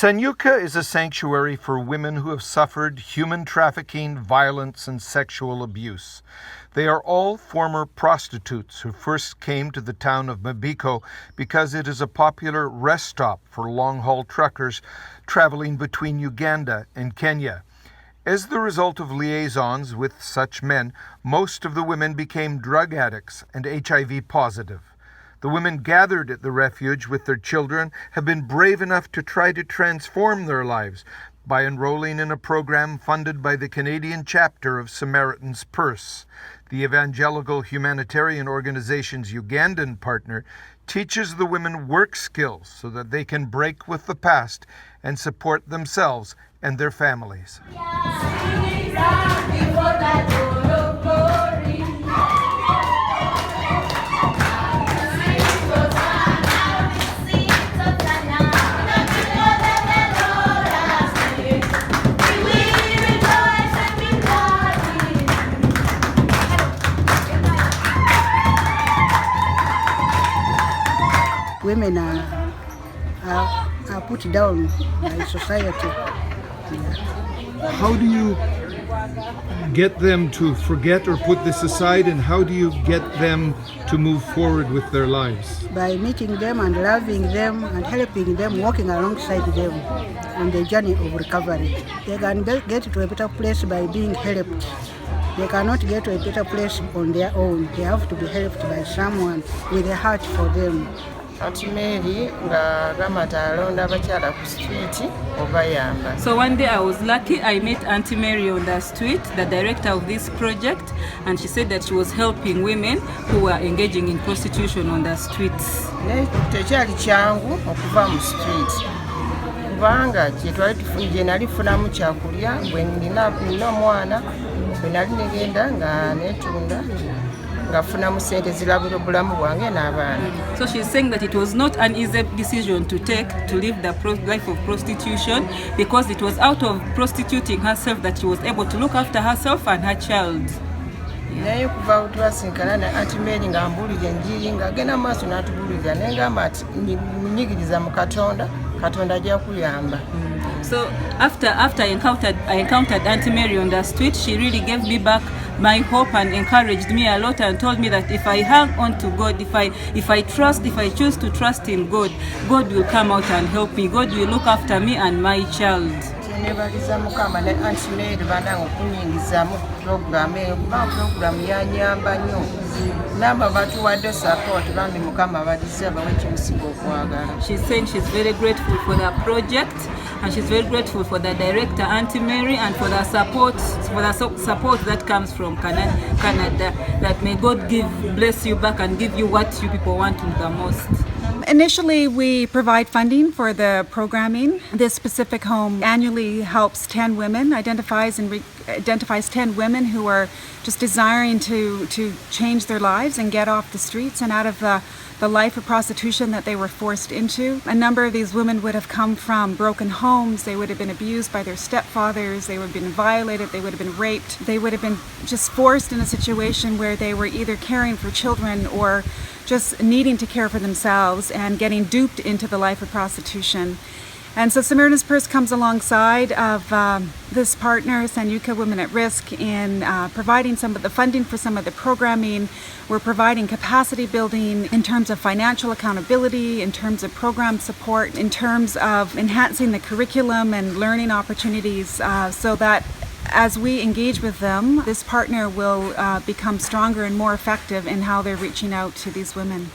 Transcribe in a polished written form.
Sanyuka is a sanctuary for women who have suffered human trafficking, violence, and sexual abuse. They are all former prostitutes who first came to the town of Mabiko because it is a popular rest stop for long-haul truckers traveling between Uganda and Kenya. As the result of liaisons with such men, most of the women became drug addicts and HIV positive. The women gathered at the refuge with their children have been brave enough to try to transform their lives by enrolling in a program funded by the Canadian chapter of Samaritan's Purse. The evangelical humanitarian organization's Ugandan partner teaches the women work skills so that they can break with the past and support themselves and their families. Women are put down by society. How do you get them to forget or put this aside, and how do you get them to move forward with their lives? By meeting them and loving them and helping them, walking alongside them on the journey of recovery. They can get to a better place by being helped. They cannot get to a better place on their own. They have to be helped by someone with a heart for them. Auntie Mary nga gamata alonda abakyala ku street obayamba. So one day I was lucky, I met Auntie Mary on the street, the director of this project, and she said that she was helping women who were engaging in prostitution on the streets. Tekyali kyangu okuva mu street. Kubanga kye twali tufunye nali funamu kyakulya bwe nina omwana bwe nali negenda nga netunda. So she's saying that it was not an easy decision to take to live the life of prostitution, because it was out of prostituting herself that she was able to look after herself and her child. Naye kuva twasinkana na Auntie Mary nga mbulira enjiri nga agenda maaso n'atubulira naye ngamba ati nyigiriza mu Katonda, Katonda ajja kuyamba. So after I encountered Auntie Mary on the street, she really gave me back my hope and encouraged me a lot and told me that if I hang on to God, if I choose to trust in God, God will come out and help me. God will look after me and my child. Nebaliza mukama ne Auntie Mary banange okunyingiza mu program eyo kuba program yanyamba nnyo namba batuwadde support bambi mukama balize abawe ekyomusinga okwagala. She's saying she's very grateful for the project and she's very grateful for the director Auntie Mary and for the support that comes from Canada. That may God bless you back and give you what you people want the most. Initially, we provide funding for the programming. This specific home annually helps 10 women, identifies 10 women who are just desiring to change their lives and get off the streets and out of the life of prostitution that they were forced into. A number of these women would have come from broken homes. They would have been abused by their stepfathers. They would have been violated. They would have been raped. They would have been just forced in a situation where they were either caring for children or just needing to care for themselves and getting duped into the life of prostitution. And so Samaritan's Purse comes alongside of this partner, Sanyuka Women at Risk, in providing some of the funding for some of the programming. We're providing capacity building in terms of financial accountability, in terms of program support, in terms of enhancing the curriculum and learning opportunities so that as we engage with them, this partner will become stronger and more effective in how they're reaching out to these women.